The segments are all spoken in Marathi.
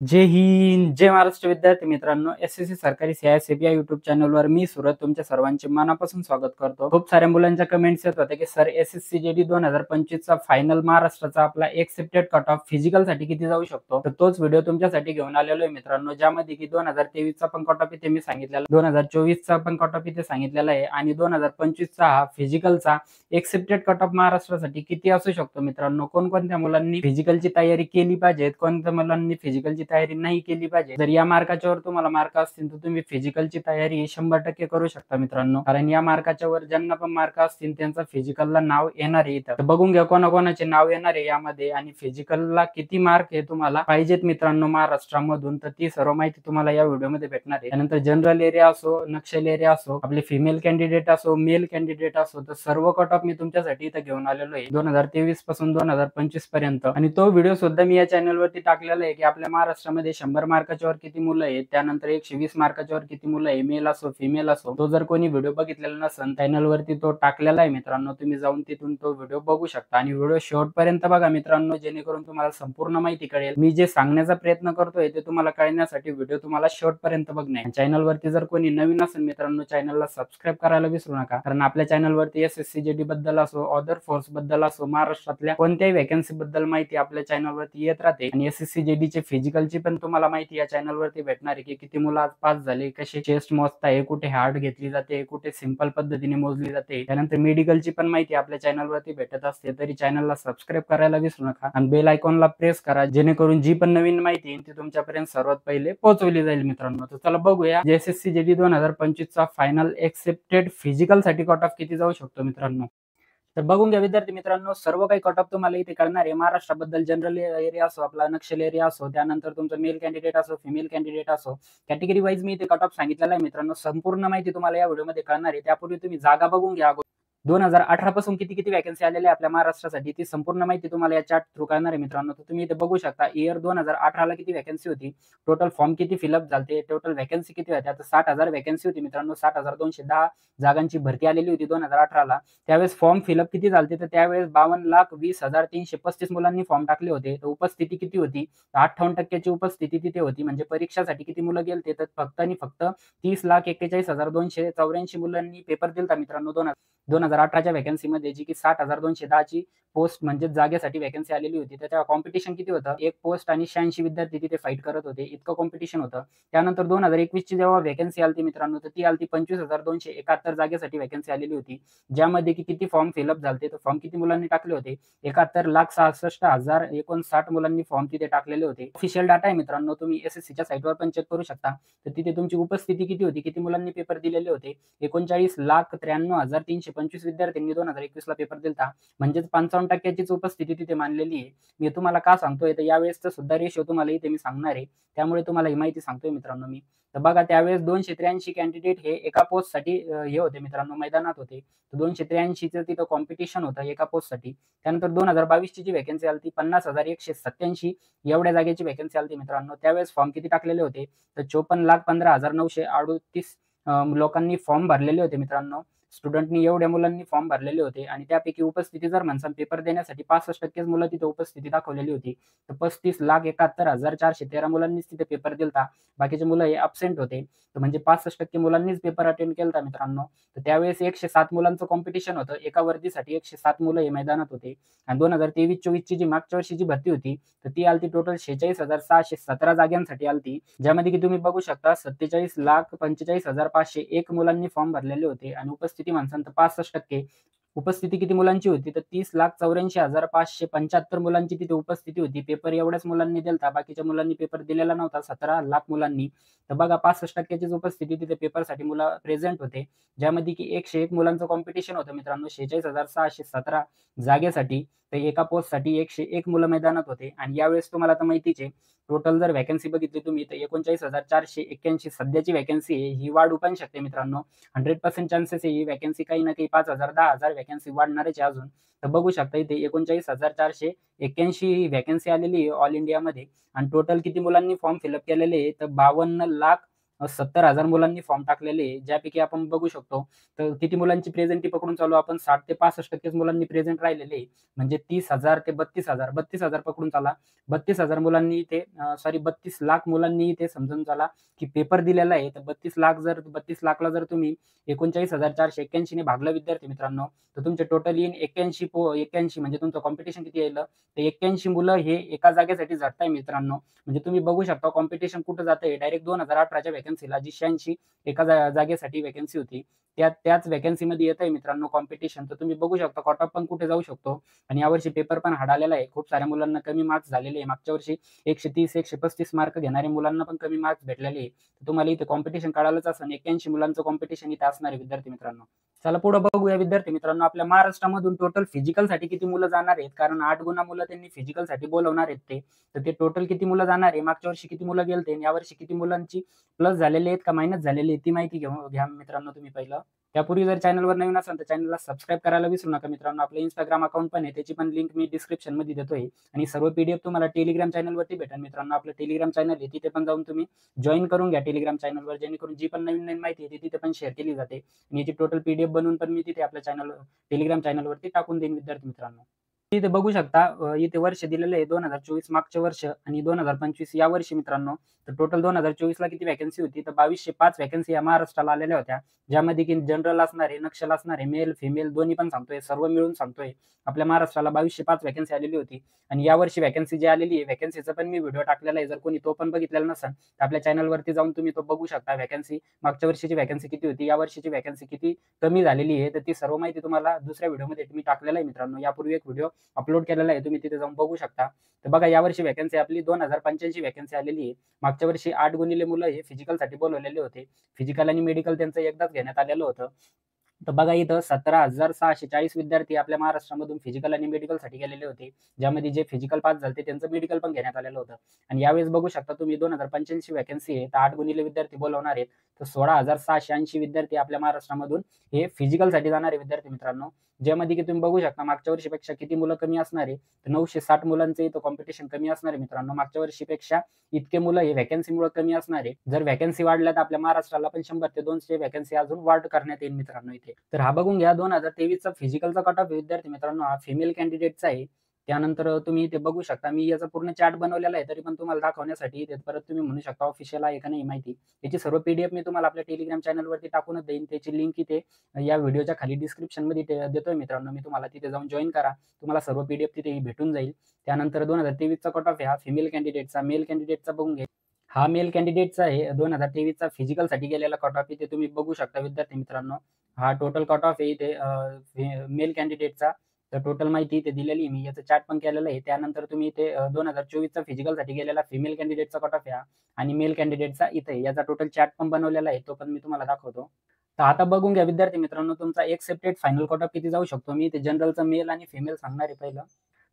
जय हिंद, जय महाराष्ट्र विद्यार्थी मित्रांनो. एस-एस-सी सरकारी सी-आय-एस-एफ या युट्यूब चॅनलवर मी सुरत तुमच्या सर्वांचे मनापासून स्वागत करतो. खूप साऱ्या मुलांच्या कमेंट्स येत होत्या की सर एस-एस-सी जी-डी 2025 चा फायनल महाराष्ट्राचा आपला एक्सेप्टेड कट ऑफ फिजिकल साठी किती जाऊ शकतो. तर तोच व्हिडिओ तुमच्यासाठी घेऊन आलेलो आहे मित्रांनो, ज्यामध्ये की 2023 चा पण कट ऑफ इथे मी सांगितलेला, 2024 चा पण कट ऑफ इथे सांगितलेला आहे आणि 2025 चा हा फिजिकलचा एक्सेप्टेड कट ऑफ महाराष्ट्रासाठी किती असू शकतो. मित्रांनो, कोणकोणत्या मुलांनी फिजिकलची तयारी केली पाहिजे, कोणत्या मुलांनी फिजिकलची तयारी नाही केली पाहिजे. जर या मार्काच्यावर तुम्हाला मार्क असतील तर तुम्ही फिजिकलची तयारी 100% करू शकता मित्रांनो, कारण या मार्काच्या वर ज्यांना पण मार्क असतील त्यांचा फिजिकलला नाव येणार आहे. इथं बघून घ्या कोणाकोणाचे नाव येणार आहे यामध्ये आणि फिजिकलला किती मार्क हे तुम्हाला पाहिजेत मित्रांनो महाराष्ट्रामधून. तर ती सर्व माहिती तुम्हाला या व्हिडिओमध्ये भेटणार आहे. त्यानंतर जनरल एरिया असो, नक्षल एरिया असो, आपले फिमेल कॅन्डिडेट असो, मेल कॅन्डिडेट असो, तर सर्व कट ऑफ मी तुमच्यासाठी इथं घेऊन आलेलो आहे 2023 पासून 2025 पर्यंत. आणि तो व्हिडिओ सुद्धा मी या चॅनलवरती टाकलेला आहे की आपल्या महाराष्ट्रामध्ये 100 मार्काच्या वर किती मुलं आहेत, त्यानंतर 120 मार्काच्या वर किती मुलं आहे, मेल असो फिमेल असो. तो जर कोणी व्हिडिओ बघितलेला नसेल चॅनलवरती तो टाकलेला आहे मित्रांनो, तुम्ही जाऊन तिथून तो व्हिडिओ बघू शकता. आणि व्हिडिओ शेवटपर्यंत बघा मित्रांनो, जेणेकरून तुम्हाला संपूर्ण माहिती कळेल. मी जे सांगण्याचा प्रयत्न करतोय ते तुम्हाला कळण्यासाठी व्हिडिओ तुम्हाला शेवटपर्यंत बघणे. चॅनलवरती जर कोणी नवीन असेल मित्रांनो, चॅनलला सबस्क्राईब करायला विसरू नका, कारण आपल्या चॅनलवरती एस-एस-सी जी-डी बद्दल असो, अदर फोर्स बद्दल असो, महाराष्ट्रातल्या कोणत्याही वॅकन्सी बद्दल माहिती आपल्या चॅनलवरती येत राहते. आणि एस-एस-सी जी-डीचे फिजिकलची पण तुम्हाला माहिती या चॅनलवरती भेटणार आहे की किती मुलं आज पास झाले, कसे चेस्ट मोजताय, कुठे हार्ड घेतली जाते, कुठे सिंपल पद्धतीने मोजली जाते. त्यानंतर मेडिकलची पण माहिती आपल्या चॅनलवरती भेटत असते. तरी चॅनलला सबस्क्राईब करायला विसरू नका आणि बेल आयकॉनला प्रेस करा, जेणेकरून जी पण नवीन माहिती येईल ती तुमच्यापर्यंत सर्वात पहिले पोहोचवली जाईल मित्रांनो. तर चला बघूया एस-एस-सी जी-डी 2025 चा फायनल एक्सेप्टेड फिजिकल साठी कट ऑफ किती जाऊ शकतो मित्रांनो. तर बघून घ्या विद्यार्थी मित्रांनो, सर्व काही कट ऑफ तुम्हाला इथे कळणार आहे. महाराष्ट्राबद्दल जनरल एरिया असो, आपला नक्षल एरिया असो, त्यानंतर तुमचं मेल कॅन्डिडेट असो, फिमेल कॅन्डिडेट असो, कॅटेगरी वाईज मी इथे कट ऑफ सांगितलेला आहे मित्रांनो. संपूर्ण माहिती तुम्हाला या व्हिडिओमध्ये कळणार आहे. त्यापूर्वी तुम्ही जागा बघून घ्या. 2018 पासून किती किती वॅकन्सी आलेल्या आपल्या महाराष्ट्रासाठी ती संपूर्ण माहिती तुम्हाला या चार्ट थ्रू कळणार आहे मित्रांनो. तर तुम्ही इथे बघू शकता इयर 2018 ला किती वॅकन्सी होती, टोटल फॉर्म किती फिलअप झाले, टोटल वॅकन्सी किती होत्या. तर 60,000 वॅकन्सी होती मित्रांनो. 60,210 जागांची भरती आलेली होती 2018 ला. त्यावेळेस फॉर्म फिलअप किती झाले, तर त्यावेळेस 52,20,335 मुलांनी फॉर्म टाकले होते. तर उपस्थिती किती होती, 58% ची उपस्थिती तिथे होती. म्हणजे परीक्षासाठी किती मुलं गेलते, तर फक्त आणि फक्त 30,41,284 मुलांनी पेपर दिलता मित्रांनो 2018च्या वॅकन्सीमध्ये, जी की 60,210 ची पोस्ट म्हणजे जागेसाठी वॅकन्सी आलेली होती. त्याच्या कॉम्पिटिशन किती होतं, एक पोस्ट आणि 86 विद्यार्थी तिथे फाईट करत होते, इतकं कॉम्पिटिशन होतं. त्यानंतर 2021 ची जेव्हा वॅकन्सी आलती मित्रांनो, तर ती आलती 25,271 जागेसाठी वॅकन्सी आलेली होती, ज्यामध्ये की किती फॉर्म फिलअप झाले, तर फॉर्म किती मुलांनी टाकले होते, 71,66,059 मुलांनी फॉर्म तिथे टाकलेले होते. ऑफिशियल डाटा आहे मित्रांनो, तुम्ही एस-एस-सीच्या साईटवर पण चेक करू शकता. तर तिथे तुमची उपस्थिती किती होती, किती मुलांनी पेपर दिलेले होते, 39,93,325 विद्यार्थ्यांनी 2021 ला पेपर दिलता. म्हणजेच 55% उपस्थिती तिथे मानलेली आहे. मी तुम्हाला का सांगतोय, तर यावेळेसचा सुद्धा रेशो तुम्हाला इथे मी सांगणार आहे, त्यामुळे तुम्हाला ही माहिती सांगतोय मित्रांनो मी. तर बघा, त्यावेळेस 283 कॅन्डिडेट हे एका पोस्टसाठी हे होते मित्रांनो, मैदानात होते. तर 283चं तिथं कॉम्पिटिशन होतं एका पोस्टसाठी. त्यानंतर 2022 ची जी वॅकन्सी आलती 50,187 एवढ्या जागेची वॅकन्सी आलती मित्रांनो. त्यावेळेस फॉर्म किती टाकलेले होते, तर 54,15,938 लोकांनी फॉर्म भरलेले होते मित्रांनो. स्टुडंटनी एवढ्या मुलांनी फॉर्म भरलेले होते आणि त्यापैकी उपस्थिती जर म्हणसाल पेपर देण्यासाठी 65% मुलं तिथे उपस्थिती दाखवलेली होती. तर 35,71,413 मुलांनीच तिथे पेपर दिलता. बाकीचे मुलं हे अब्सेंट होते. तर म्हणजे 65% मुलांनीच पेपर अटेंड केलता मित्रांनो. तर त्यावेळेस 107 मुलांचं कॉम्पिटिशन होतं. एका वर्दीसाठी 107 मुलं हे मैदानात होते. आणि 2023-24 ची जी मागच्या वर्षीची भरती होती, तर ती आलती टोटल 46,617 जागांसाठी आलती, ज्यामध्ये की तुम्ही बघू शकता 47,45,501 मुलांनी फॉर्म भरलेले होते. आणि उपस्थिती म्हणसाल तर 65% उपस्थिती किती मुलांची होती, तर 30,84,575 मुलांची तिथे उपस्थिती होती. पेपर एवढ्याच मुलांनी दिलता, बाकीच्या मुलांनी पेपर दिलेला नव्हता, 17 लाख मुलांनी. तर बघा 65%चीच उपस्थिती तिथे पेपरसाठी मुलं प्रेझेंट होते, ज्यामध्ये की 101 मुलांचं कॉम्पिटिशन होतं मित्रांनो 46,617 जागेसाठी. तर एका पोस्टसाठी 101 मुलं मैदानात होते. आणि यावेळेस तुम्हाला तर माहितीच आहे, टोटल जर वॅकन्सी बघितली तुम्ही तर 39,481 सध्याची वॅकन्सी आहे, ही वाढू पण शकते मित्रांनो. 100% चान्सेस आहे ही वॅकन्सी काही ना काही 5,000 10,000 वॅकन्सी वाढणारच आहे अजून. तर बघू शकता इथे 39,481 वॅकन्सी आलेली आहे ऑल इंडियामध्ये. आणि टोटल किती मुलांनी फॉर्म फिलअप केलेले आहे, तर 70,000 मुलांनी फॉर्म टाकलेले आहे, ज्यापैकी आपण बघू शकतो तर किती मुलांची प्रेझेंटी पकडून चालू आपण 60 ते 65% मुलांनी प्रेझेंट राहिलेले आहे. म्हणजे 30,000 ते 32,000 पकडून चाला. 32,000 मुलांनी इथे 32 लाख मुलांनी इथे समजून चला की पेपर दिलेला आहे. तर 32 लाखला जर तुम्ही 39,481 ने भागलं विद्यार्थी मित्रांनो, तर तुमचे टोटल येईन 81 म्हणजे तुमचं कॉम्पिटिशन किती येईल? तर 81 मुलं हे एका जागेसाठी झटताय मित्रांनो. म्हणजे तुम्ही बघू शकता कॉम्पिटिशन कुठं जातंय. डायरेक्ट 2018च्या व्हॅकन्सीला जी 86 एका जागेसाठी व्हॅकन्सी होती, त्याच व्हॅकन्सीमध्ये येतंय मित्रांनो कॉम्पिटिशन. तर तुम्ही बघू शकता कट ऑफ पण कुठे जाऊ शकतो आणि यावर्षी पेपर पण हार्ड आलेला आहे. खूप साऱ्या मुलांना कमी मार्क्स झालेले आहे. मागच्या वर्षी 130, 135 मार्क घेणाऱ्या मुलांना पण कमी मार्क्स भेटलेले आहे. तुम्हाला इथे कॉम्पिटिशन काढायलाच असेल. 81 मुलांचं कॉम्पिटिशन इथे असणार आहे विद्यार्थी मित्रांनो. चला पुढे बघूया विद्यार्थी मित्रांनो, आपल्या महाराष्ट्रामधून टोटल फिजिकलसाठी किती मुलं जाणार आहेत? कारण 8 गुणा मुलं त्यांनी फिजिकलसाठी बोलवणार आहेत ते. तर ते टोटल किती मुलं जाणार आहे? मागच्या वर्षी किती मुलं गेलते आणि यावर्षी किती मुलांची प्लस झालेले आहेत का मायनस झालेली आहे ती माहिती घ्या मित्रांनो तुम्ही पहिलं. त्यापूर्वी जर चॅनलवर नवीन असाल तर चॅनलला सबस्क्राईब करायला विसरू नका मित्रांनो. आपलं Instagram अकाउंट पण आहे, त्याची पण लिंक मी डिस्क्रिप्शनमध्ये देतोय आणि सर्व पीडीएफ तुम्हाला टेलिग्राम चॅनलवरती भेटेल मित्रांनो. आपलं टेलिग्राम चॅनल आहे, तिथे पण जाऊन तुम्ही जॉइन करून घ्या टेलिग्राम चॅनलवर, जेणेकरून जी पण नवीन नवीन माहिती आहे ती तिथे पण शेअर केली जाते आणि याची टोटल पीडीएफ बनवून पण मी तिथे आपल्या टेलिग्राम चॅनलवरती टाकून देईन विद्यार्थी मित्रांनो. इथे बघू शकता इथे वर्ष दिलेलं आहे 2024 मागचे वर्ष आणि 2025 या वर्षी मित्रांनो. तर टोटल 2024 ला किती व्हॅकन्सी होती? तर 2205 व्हॅकन्सी या महाराष्ट्राला आलेल्या होत्या, ज्यामध्ये की जनरल असणार आहे, नक्षल असणार आहे, मेल फिमेल दोन्ही पण सांगतोय, सर्व मिळून सांगतोय. आपल्या महाराष्ट्राला 2205 व्हॅकन्सी आलेली होती आणि यावर्षी व्हॅकन्सी जी आलेली आहे व्हॅकन्सीचा पण मी व्हिडिओ टाकलेला आहे. जर कोणी तो पण बघितलेला नसेल तर आपल्या चॅनलवरती जाऊन तुम्ही तो बघू शकता. व्हॅकन्सी मागच्या वर्षीची व्हॅकन्सी किती होती, या वर्षीची व्हॅकन्सी किती कमी झालेली आहे, तर ती सर्व माहिती तुम्हाला दुसऱ्या व्हिडिओमध्ये मी टाकलेला आहे मित्रांनो. यापूर्वी एक व्हिडिओ अपलोड केलेला आहे, तुम्ही तिथे जाऊन बघू शकता. तर बघा यावर्षी व्हॅकन्सी आपली 2085 व्हॅकन्सी आलेली आहे. मागच्या वर्षी 8 गुणिले मुलं हे फिजिकलसाठी बोलवलेले होते. फिजिकल आणि मेडिकल त्यांचं एकदाच घेण्यात आलेलं होतं. तर बघा इथं 17,640 विद्यार्थी आपल्या महाराष्ट्रामधून फिजिकल आणि मेडिकलसाठी गेलेले होते, ज्यामध्ये जे फिजिकल पास झाले त्यांचं मेडिकल पण घेण्यात आलेलं होतं. आणि यावेळेस बघू शकता तुम्ही 2085 व्हॅकन्सी आहे, तर 8 गुणिले विद्यार्थी बोलवणार आहेत. तर 16,680 विद्यार्थी आपल्या महाराष्ट्रामधून हे फिजिकलसाठी जाणारे विद्यार्थी मित्रांनो, ज्यामध्ये की तुम्ही बघू शकता मागच्या वर्षीपेक्षा किती मुलं कमी असणार आहे. तर 960 मुलांचं इथं कॉम्पिटिशन कमी असणार आहे मित्रांनो. मागच्या वर्षीपेक्षा इतके मुलं हे व्हॅकन्सीमुळे कमी असणार आहे. जर व्हॅकन्सी वाढल्या तर आपल्या महाराष्ट्राला पण 100 ते 200 व्हॅकन्सी अजून वाढ करण्यात येईल मित्रांनो इथे. तर हा बघून घ्या 2023चा फिजिकलचा कट ऑफ विद्यार्थी मित्रांनो हा फिमेल कॅन्डिडेटचा आहे. त्यानंतर तुम्ही इथे बघू शकता मी याचा पूर्ण चार्ट बनवलेला आहे, तरी पण तुम्हाला दाखवण्यासाठी इथे परत तुम्ही म्हणू शकता ऑफिशियल आहे का नाही माहिती. याची सर्व पीडीएफ मी तुम्हाला आपल्या टेलिग्राम चॅनलवरती टाकूनच देईन. त्याची लिंक इथे या व्हिडिओच्या खाली डिस्क्रिप्शनमध्ये देतोय मित्रांनो मी तुम्हाला. तिथे जाऊन जॉइन करा, तुम्हाला सर्व पीडीएफ तिथे भेटून जाईल. त्यानंतर 2023चा कट ऑफ आहे हा फिमेल कॅन्डिडेटचा. मेल कॅन्डिडेटचा बघून घ्या. हा मेल कॅन्डिडेटचा आहे 2023चा फिजिकलसाठी गेलेला कट ऑफ इथे तुम्ही बघू शकता विद्यार्थी मित्रांनो. हा टोटल कट ऑफ आहे इथे मेल कॅन्डिडेटचा. तर टोटल माहिती इथे दिलेली आहे मी, याचं चार्ट पण केलेलं आहे. त्यानंतर तुम्ही इथे 2024चा फिजिकलसाठी गेलेला फिमेल कॅन्डिडेटचा कट ऑफ आहे आणि मेल कॅन्डिडेटचा इथे याचा टोटल चार्ट पण बनवलेला आहे, तो पण मी तुम्हाला दाखवतो. तर आता बघून घ्या विद्यार्थी मित्रांनो तुमचा एक्सेप्टेड फायनल कट ऑफ किती जाऊ शकतो. मी इथे जनरलचा मेल आणि फिमेल सांगणार आहे पहिलं.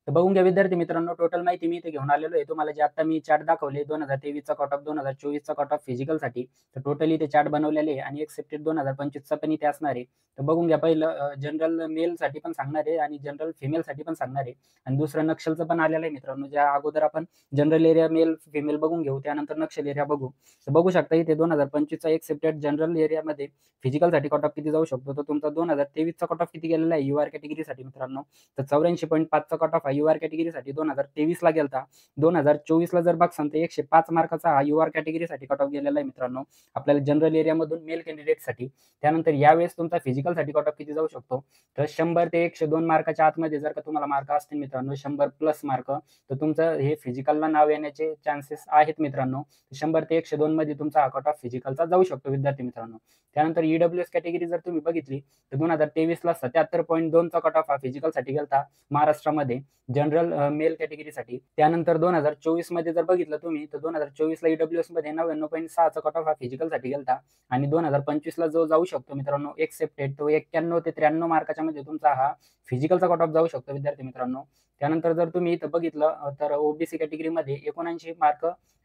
तर बघून घ्या विद्यार्थी मित्रांनो टोटल माहिती मी इथे घेऊन आलेलो आहे. तुम्हाला जे आता मी चार्ट दाखवले 2023चा कट ऑफ 2024चा कट ऑफ फिजिकलसाठी, तर टोटली इथे चार्ट बनवलेले आहे आणि एक्सेप्टेड 2025चा पण इथे असणार आहे. तर बघून घ्या पहिलं जनरल मेलसाठी पण सांगणार आहे आणि जनरल फिमेलसाठी पण सांगणार आहे आणि दुसरं नक्षलचं पण आलेलं आहे मित्रांनो. ज्या अगोदर आपण जनरल एरिया मेल फिमेल बघून घेऊ, त्यानंतर नक्षल एरिया बघू. तर बघू शकता इथे 2025चा एक्सेप्टेड जनरल एरियामध्ये फिजिकलसाठी कट ऑफ किती जाऊ शकतो. तर तुमचा 2023चा कट ऑफ किती गेलेला आहे युआर कॅटेगरीसाठी मित्रांनो. तर 84.5चा कट ऑफ हा युआर कॅटेगरीसाठी 2023ला गेलता. 2024ला जर बघसान तर 105 मार्काचा हा युआर कॅटेगरीसाठी कट ऑफ गेलेला आहे मित्रांनो आपल्याला जनरल एरियामधून मेल कॅन्डिडेटसाठी. त्यानंतर यावेळेस तुमचा फिजिकलसाठी कट ऑफ किती जाऊ शकतो. तर 100 ते 102 मार्काच्या आतमध्ये जर का तुम्हाला मार्क असतील मित्रांनो 100 प्लस मार्क, तर तुमचं हे फिजिकलला नाव येण्याचे चान्सेस आहेत मित्रांनो. 100 ते 102 मध्ये तुमचा हा कट ऑफ फिजिकलचा जाऊ शकतो विद्यार्थी मित्रांनो. त्यानंतर ईडब्ल्यूएस कॅटेगरी जर तुम्ही बघितली तर 2023ला 77.2चा कट ऑफ हा फिजिकलसाठी गेलता महाराष्ट्रामध्ये जनरल मेल कॅटेगरीसाठी. त्यानंतर 2024 मध्ये जर बघितलं तुम्ही तर 2024ला ईडब्ल्यूएस मध्ये 99.6चा कट ऑफ हा फिजिकलसाठी गेलता आणि 2025ला जो जाऊ शकतो मित्रांनो एक्सेप्टेड तो 91 ते 93 मार्काच्या मध्ये तुमचा हा फिजिकलचा कट ऑफ जाऊ शकतो विद्यार्थी मित्रांनो. त्यानंतर जर तुम्ही इथं बघितलं तर ओबीसी कॅटेगरीमध्ये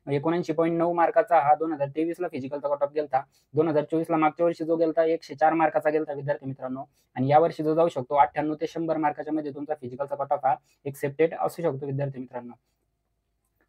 79.9 मार्काचा हा 2023ला फिजिकलचा कट ऑफ गेलता. 2024ला मागच्या वर्षी जो गेलता 104 मार्काचा गेलता विद्यार्थी मित्रांनो आणि यावर्षी जो जाऊ शकतो 98 ते 100 मार्काच्या मध्ये तुमचा फिजिकलचा कट ऑफ हा एक्सेप्टेड असू शकतो विद्यार्थी मित्रांनो.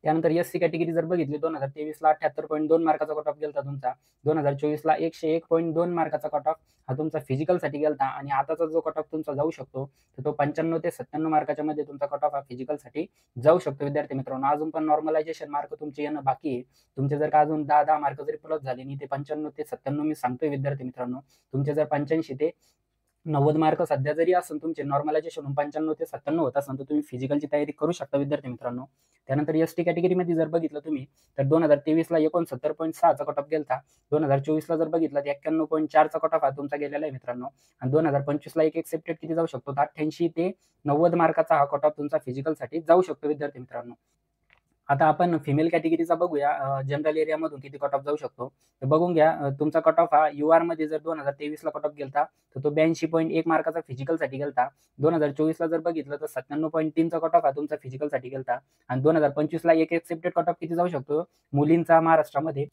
त्यानंतर एससी कॅटेगरी जर बघितली 2023ला 78.2 मार्काचा कट ऑफ गेलता तुमचा. 2024ला 101.2 मार्काचा कट ऑफ हा तुमचा फिजिकलसाठी गेलता आणि आताचा जो कट ऑफ तुमचा जाऊ शकतो तर तो 95 ते 97 मार्काच्या मध्ये तुमचा कट ऑफ हा फिजिकलसाठी जाऊ शकतो विद्यार्थी मित्रांनो. अजून पण नॉर्मलायझेशन मार्क तुमचे येणं बाकी आहे. तुमचे जर का अजून 10 मार्क जरी प्लस झाले आणि ते 95 ते 97 मी सांगतोय विद्यार्थी मित्रांनो, तुमचे जर 85 ते 90 मार्क सध्या जरी असेल तुमचे नॉर्मलायझेशन 95 ते 97 होत असेल तर तुम्ही फिजिकलची तयारी करू शकता विद्यार्थी मित्रांनो. त्यानंतर एसटी कॅटेगरीमध्ये जर बघितलं तुम्ही तर 2023ला 69.6चा कट ऑफ गेलता. 2024ला जर बघितलं तर 91.4चा कट ऑफ हा तुमचा गेलेला आहे मित्रांनो. आणि 2025ला एक एक्सेप्टेड किती जाऊ शकतो, 88 ते 90 मार्काचा हा कट ऑफ तुमचा फिजिकलसाठी जाऊ शकतो विद्यार्थी मित्रांनो. आता आपण फिमेल कॅटेगरीचा बघूया, जनरल एरियामधून किती कट ऑफ जाऊ शकतो. तर बघून घ्या, तुमचा कट ऑफ हा युआर मध्ये जर 2023ला कट ऑफ गेलता तर तो 82.1 मार्काचा फिजिकलसाठी गेलता. 2024ला जर बघितलं तर 97.3चा कट ऑफ हा तुमचा फिजिकलसाठी गेलता. आणि 2025ला एक एक्सेप्टेड कट ऑफ किती जाऊ शकतो मुलींचा महाराष्ट्रामध्ये,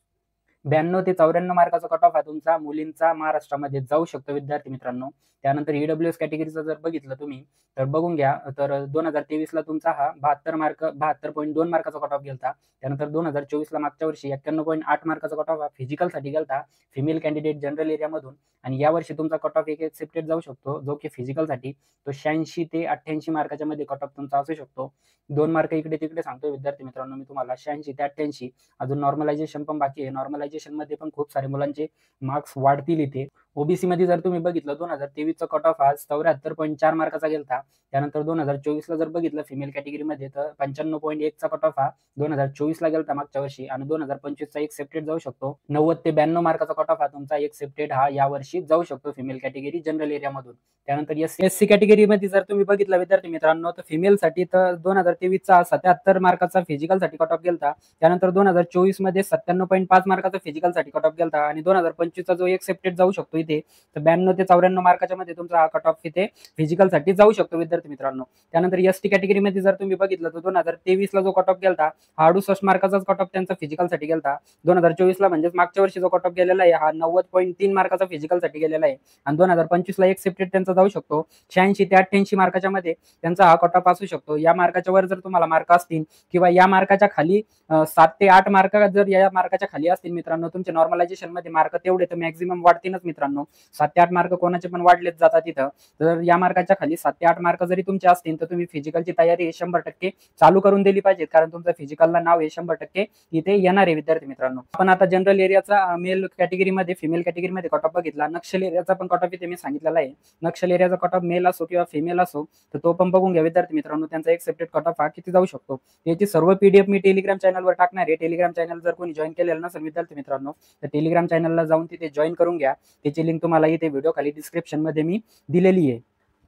92 ते 94 मार्काचा कट ऑफ हा तुमचा मुलींचा महाराष्ट्रामध्ये जाऊ शकतो विद्यार्थी मित्रांनो. त्यानंतर ईडब्ल्यूएस कॅटेगरीचा जर बघितलं तुम्ही तर बघून घ्या, तर 2023ला तुमचा हा 72.2 मार्काचा कट ऑफ गेलता. त्यानंतर 2024ला मागच्या वर्षी 91.8 मार्काचा कट ऑफ हा फिजिकलसाठी गेलता फिमेल कॅन्डिडेट जनरल एरियामधून. आणि यावर्षी तुमचा कट ऑफ एक एक्सेप्टेड जाऊ शकतो जो की फिजिकलसाठी तो 86 ते 88 मार्काच्या मध्ये कट ऑफ तुमचा असू शकतो. 2 मार्क इकडे तिकडे सांगतो विद्यार्थी मित्रांनो मी तुम्हाला, 86 ते 88. अजून नॉर्मलायझेशन पण बाकी आहे. नॉर्मलायझेशन मध्ये पण खूप सारे मुलांचे मार्क्स वाढतील इथे. ओबीसी मध्ये जर तुम्ही बघितलं 2023चा कट ऑफ हा 74.4 मार्काचा गेलता. त्यानंतर 2024ला जर बघितलं फिमेल कॅटेगरीमध्ये तर 95.1चा कट ऑफ हा 2024ला गेलता मागच्या वर्षी. आणि 2025चा एक्सेप्टेड जाऊ शकतो 90 ते 92 मार्काचा कट ऑफ हा तुमचा एक्सेप्टेड हा यावर्षी जाऊ शकतो फिमेल कॅटेगरी जनरल एरियामधून. त्यानंतर एससी कॅटेगरीमध्ये जर तुम्ही बघितलं विद्यार्थी मित्रांनो तर फिमेलसाठी तर 2023चा 77 मार्काचा फिजिकलसाठी कट ऑफ गेलता. त्यानंतर 2024 मध्ये 97.5 मार्काचा फिजिकलसाठी कट ऑफ गेलता. आणि 2025चा जो एक्सेप्टेड जाऊ शकतो इथे तर 92 ते 94 मार्काच्या मध्ये तुमचा हा कट ऑफ इथे फिजिकलसाठी जाऊ शकतो विद्यार्थी मित्रांनो. त्यानंतर एसटी कॅटेगरीमध्ये जर तुम्ही बघितलं तर 2023ला जो कट ऑफ गेलता हा 68 मार्काचाच कट ऑफ त्यांचा फिजिकलसाठी गेलता. 2024ला म्हणजेच मागच्या वर्षी जो कट ऑफ गेलेला आहे हा 90.3 मार्काचा फिजिकलसाठी गेलेला आहे. आणि 2025ला एक्सेप्टेड त्यांचा जाऊ शकतो 86 ते 88 मार्काच्या मध्ये त्यांचा हा कट ऑफ असू शकतो. या मार्काच्या वर जर तुम्हाला मार्क असतील किंवा या मार्काच्या खाली 7 ते 8 मार्क जर या मार्काच्या खाली असतील मित्रांनो तुमच्या नॉर्मलायझेशन मध्ये मार्क तेवढे तर मॅक्झिमम वाढतीलच मित्रांनो. 7 ते 8 मार्क कोणाचे पण वाढलेच जातात तिथं. तर या मार्काच्या खाली 7 ते 8 मार्क जरी तुमचे असतील तर तुम्ही फिजिकलची तयारी 100% चालू करून दिली पाहिजे, कारण तुमचं फिजिकलला नाव 100% इथे येणार आहे विद्यार्थी मित्रांनो. आपण आता जनरल एरियाचा मेल कॅटेगरीमध्ये फिमेल कॅटेगरीमध्ये कट ऑफ बघितला. नक्षल एरियाचा पण कट ऑफ इथे मी सांगितलेला आहे. नक्षल एरियाचा कट ऑफ मेल असो किंवा फिमेल असो तर तो पण बघून घ्या विद्यार्थी मित्रांनो, त्यांचा एक्सेप्टेड कट ऑफ हा किती जाऊ शकतो. याची सर्व पीडीएफ मी टेलिग्राम चॅनलवर टाकणार आहे. टेलिग्राम चॅनल जर कोणी जॉईन केलेलं नसेल विद्यार्थी मित्रांनो तर टेलिग्राम चॅनलला जाऊन तिथे जॉईन करून घ्या. त्याची लिंक तुम्हाला इथे व्हिडिओ खाली डिस्क्रिप्शन मध्ये मी दिलेली आहे.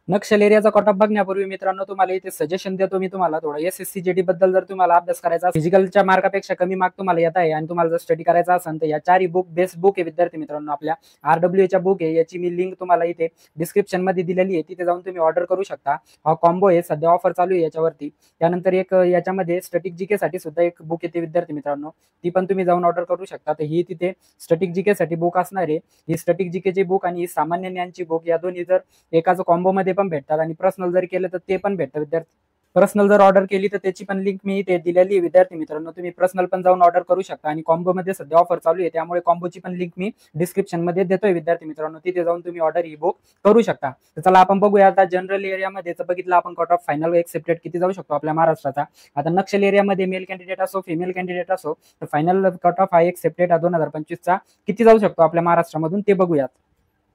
नक्षल एरियाचा कट ऑफ बघण्यापूर्वी मित्रांनो तुम्हाला इथे सजेशन देतो मी तुम्हाला थोडं एसएससी जीडी बद्दल. जर तुम्हाला अभ्यास करायचा फिजिकलच्या मार्कापेक्षा कमी मार्क तुम्हाला येत आहे आणि तुम्हाला जर स्टडी करायचा असेल तर या 4 बुक बेस्ट बुक आहे विद्यार्थी मित्रांनो. आपल्या आरडब्ल्यूएच्या बुक आहे, याची मी लिंक तुम्हाला इथे डिस्क्रिप्शन मध्ये दिलेली आहे. तिथे जाऊन तुम्ही ऑर्डर करू शकता. हा कॉम्बो आहे, सध्या ऑफर चालू आहे याच्यावरती. त्यानंतर एक याच्यामध्ये स्टॅटिक जीके साठी सुद्धा एक बुक येते विद्यार्थी मित्रांनो, ती पण तुम्ही जाऊन ऑर्डर करू शकता. तर ही तिथे स्टॅटिक जीके साठी बुक असणार आहे. ही स्टॅटिक जीकेची बुक आणि ही सामान्य ज्ञानची बुक या दोन्ही जर एकाच कॉम्बो मध्ये पण भेटतात आणि पर्सनल जर केलं तर ते पण भेटतं विद्यार्थी. पर्सनल जर ऑर्डर केली तर त्याची पण लिंक मी इथे दिलेली आहे विद्यार्थी मित्रांनो. तुम्ही पर्सनल पण जाऊन ऑर्डर करू शकता आणि कॉम्बो मध्ये सध्या ऑफर चालू आहे त्यामुळे कॉम्बोची पण लिंक मी डिस्क्रिप्शन मध्ये देतोय विद्यार्थी मित्रांनो. तिथे जाऊन तुम्ही ऑर्डर ही बुक करू शकता. तर चला आपण बघूया आता जनरल एरियामध्ये बघितलं आपण कट ऑफ फायनल एक्सेप्टेड किती जाऊ शकतो आपल्या महाराष्ट्राचा. आता नक्षल एरियामध्ये मेल कॅन्डिडेट असो फिमेल कॅन्डिडेट असो तर फायनल कट ऑफ हा एक्सेप्टेड 2025चा किती जाऊ शकतो आपल्या महाराष्ट्रामधून ते बघूयात.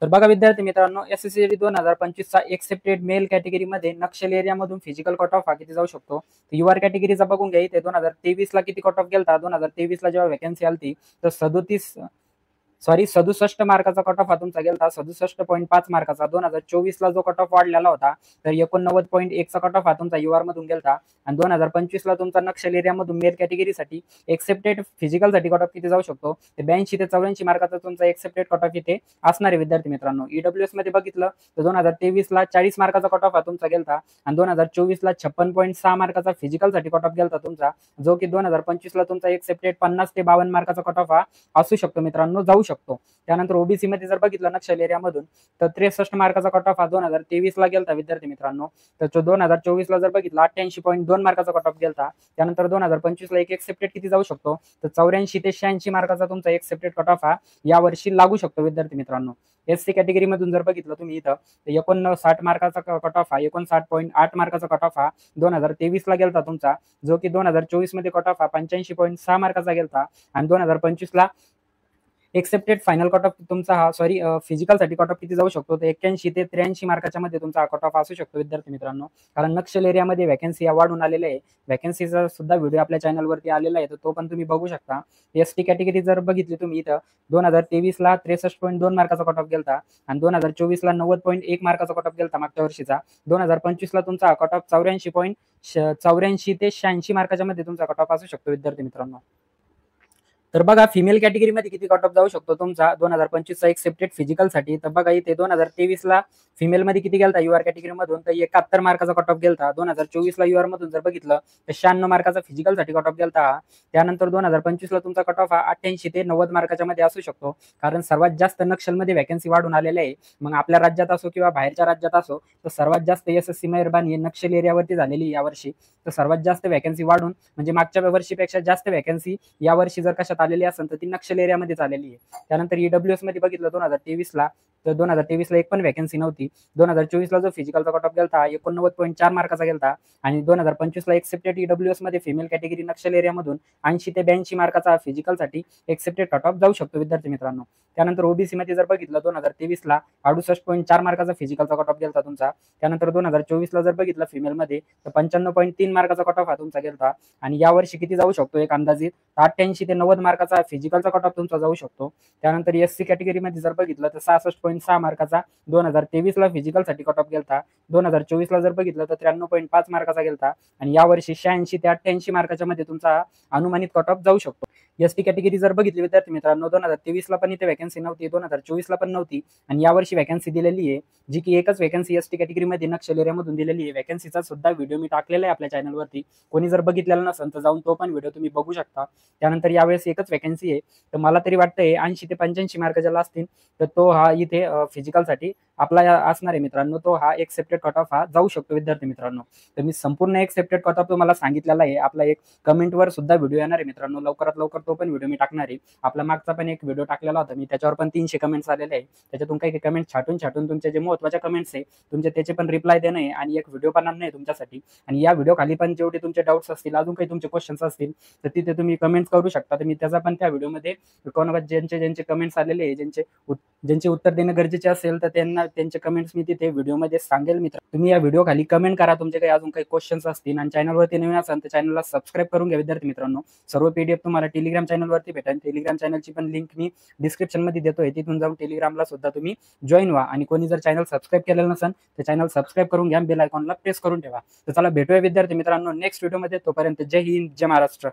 तर बघा विद्यार्थी मित्रांनो, एसएससी 2025चा एक्सेप्टेड मेल कॅटेगरीमध्ये नक्षल एरियामधून फिजिकल कट ऑफ हा किती जाऊ शकतो. युआर कॅटेगरीचा बघून घ्या. इथे 2023ला किती कट ऑफ गेलता. 2023ला जेव्हा वॅकन्सी आली तर 67 मार्काचा कट ऑफ हा तुमचा गेलता, 67.5 मार्काचा. 2024ला जो कट ऑफ वाढलेला होता तर 89.1चा कट ऑफ हा तुमचा युआर मधून गेलता. आणि 2025ला तुमचा नक्षल एरियामधून मेल कॅटेगरीसाठी एक्सेप्टेड फिजिकलसाठी कट ऑफ किती जाऊ शकतो ते 82 ते 84 मार्काचा तुमचा एक्सेप्टेड कट ऑफ इथे असणार आहे विद्यार्थी मित्रांनो. ईडब्ल्यूएस मध्ये बघितलं तर 2023ला 40 मार्काचा कट ऑफ हा तुमचा गेलता आणि 2024ला 56.6 मार्काचा फिजिकलसाठी कट ऑफ गेलता तुमचा, जो की 2025ला तुमचा एक्सेप्टेड 50 ते 52 मार्काचा कट ऑफ हा असू शकतो मित्रांनो, जाऊ शकतो. शकतो. त्यानंतर ओबीसी मध्ये जर बघितलं नक्षल एरियामधून तर 63 मार्काचा कट ऑफ हा 2023 ला गेलता विद्यार्थी मित्रांनो. तर 2024 ला जर बघितलं 88.2 मार्काचा कट ऑफ गेलता. त्यानंतर 2025 ला एक एक्सेप्टेड किती जाऊ शकतो तर 84 ते 86 मार्काचा तुमचा एक्सेप्टेड कट ऑफ हा यावर्षी लागू शकतो विद्यार्थी मित्रांनो. एससी कॅटेगरी मधून जर बघितलं तुम्ही इथं 59 मार्काचा कट ऑफ हा 59.8 मार्काचा कट ऑफ हा 2023 ला गेलता तुमचा, जो की 2024 मध्ये कट ऑफ हा 85.6 मार्काचा गेलता आणि 2025 ला एक्सेप्टेड फायनल कट ऑफ तुमचा हा फिजिकल साठी कट ऑफ किती जाऊ शकतो तर 81 ते 83 मार्काच्या मध्ये तुमचा हा कट ऑफ असू शकतो विद्यार्थी मित्रांनो. कारण नक्षल एरियामध्ये वॅकन्सी वाढून आलेल्या आहे. वॅकन्सीचा सुद्धा व्हिडिओ आपल्या चॅनलवरती आलेला आहे, तर तो पण तुम्ही बघू शकता. एसटी कॅटेगरी जर बघितली तुम्ही इथं 2023 ला 63.2 मार्काचा कट ऑफ गेलता आणि 2024 ला 90.1 मार्काचा कट ऑफ गेलता मागच्या वर्षीचा. 2025 ला तुमचा कट ऑफ 84 ते 86 मार्काच्या मध्ये तुमचा कट ऑफ असू शकतो विद्यार्थी मित्रांनो. तर बघा फिमेल कॅटेगरीमध्ये किती कट ऑफ जाऊ शकतो तुमचा 2025 चा एक्सेप्टेड फिजिकल साठी. तर बघा इथे 2023 ला फिमेल मध्ये किती गेलता युआर कॅटेगरी मधून तर 71 मार्काचा कट ऑफ गेलता. 2024 ला युआर मधून जर बघितलं तर 96 मार्काचा फिजिकल साठी कट ऑफ गेलता. त्यानंतर 2025 ला तुमचा कट ऑफ हा 88 ते 90 मार्काच्या मध्ये असू शकतो. कारण सर्वात जास्त नक्षल मध्ये वॅकन्सी वाढून आलेल्या आहे. मग आपल्या राज्यात असो किंवा बाहेरच्या राज्यात असो तर सर्वात जास्त एसएससी मेहरबानी नक्षल एरियावरती झालेली यावर्षी. तर सर्वात जास्त वॅकन्सी वाढून म्हणजे मागच्या वर्षीपेक्षा जास्त वॅकन्सी यावर्षी जर कशात आलेली असेल तर ती नक्षल एरियामध्ये आलेली आहे. त्यानंतर ईडब्ल्यूएस मध्ये बघितलं 2023 ला तर 2023 ला एक पण वॅकन्सी नव्हती. 2024 ला जो फिजिकलचा कट ऑफ गेलता 89.4 मार्काचा गेलता आणि 2025 ला एक्सेप्टेड ईडब्ल्यूएस मध्ये फिमेल कॅटेगरी नक्षल एरियामधून 80 ते 82 मार्काचा फिजिकल साठी एक्सेप्टेड कट ऑफ जाऊ शकतो विद्यार्थी मित्रांनो. त्यानंतर ओबीसी मध्ये जर बघितलं 2023 ला 68.4 मार्काचा फिजिकलचा कट ऑफ गेलता तुमचा. त्यानंतर 2024 ला जर बघितलं फिमेल मध्ये तर 95.3 मार्काचा कट ऑफ हा तुमचा गेलता आणि यावर्षी किती जाऊ शकतो एक अंदाजित 88 ते 90 मार्काचा फिजिकलचा कट ऑफ तुमचा जाऊ शकतो. त्यानंतर एससी कॅटेगरी मध्ये जर बघितलं तर 66.6 मार्काचा 2023 ला फिजिकल साठी कट ऑफ गेलता. 2024 ला जर बघितलं तर 93.5 मार्काचा गेलता आणि यावर्षी 86 ते 88 मार्काच्या मध्ये तुमचा अनुमानित कट ऑफ जाऊ शकतो. एसटी कॅटेगरी जर बघितली विद्यार्थी मित्रांनो 2023 ला पण इथे वॅकन्सी नव्हती, 2024 ला पण नव्हती आणि यावर्षी वॅकन्सी दिलेली आहे, जी की एकच वॅकन्सी एसटी कॅटेगरी मध्ये नक्षल एरियामधून दिलेली आहे. वॅकन्सीचा सुद्धा व्हिडिओ मी टाकलेला आहे आपल्या चॅनलवरती. कोणी जर बघितलेला नसेल तर जाऊन तो पण व्हिडिओ तुम्ही बघू शकता. त्यानंतर यावेळेस एकच वॅकन्सी आहे, तर मला तरी वाटतंय 80 ते 85 मार्क ज्याला असतील तर तो हा इथे फिजिकलसाठी आपला असणार आहे मित्रांनो. तो हा एक्सेप्टेड कट ऑफ हा जाऊ शकतो विद्यार्थी मित्रांनो. तर मी संपूर्ण एक्सेप्टेड कट ऑफ तुम्हाला सांगितलेला आहे. आपला एक कमेंटवर सुद्धा व्हिडिओ येणार आहे मित्रांनो, लवकरात लवकर तो पण व्हिडिओ मी टाकणार आहे. आपला मागचा पण एक व्हिडिओ टाकलेला होता मी, त्याच्यावर पण 300 कमेंट्स आलेले आहे. त्याच्यातून काही कमेंट छाटून तुमचे जे महत्त्वाचे कमेंट्स आहे तुमचे त्याचे पण रिप्लाय देणं आहे आणि एक व्हिडिओ पण आणणं आहे तुमच्यासाठी. आणि या व्हिडिओ खाली पण जेवढे तुमचे डाऊट्स असतील, अजून काही तुमचे क्वेश्चन्स असतील तर तिथे तुम्ही कमेंट्स करू शकता. तर मी त्याचा पण त्या व्हिडिओमध्ये ज्यांचे कमेंट्स आलेले आहे, ज्यांचे उत्तर देणं गरजेचे असेल तर त्यांचे कमेंट्स मी तिथे व्हिडिओमध्ये सांगेल मित्र. तुम्ही या व्हिडिओ खाली कमेंट करा तुमचे काही अजून काही क्वेश्चन्स असतील आणि चॅनलवरती नवीन असाल तर चॅनलला सबस्क्राईब करून घ्या विद्यार्थी मित्रांनो. सर्व पीडीएफ तुम्हाला टेलिग्राम चॅनलवरती भेटेल. टेलिग्राम चॅनलची पण लिंक मी डिस्क्रिप्शन मध्ये देतोय, तिथून जाऊन टेलिग्रामला सुद्धा तुम्ही जॉईन व्हा. आणि कोणी जर चॅनल सबस्क्राईब केलेलं नसेल तर चॅनल सबस्क्राईब करून घ्या, बेल आयकॉनला प्रेस करून ठेवा. तर चला भेटूया विद्यार्थी मित्रांनो नेक्स्ट व्हिडिओमध्ये. तोपर्यंत जय हिंद, जय महाराष्ट्र.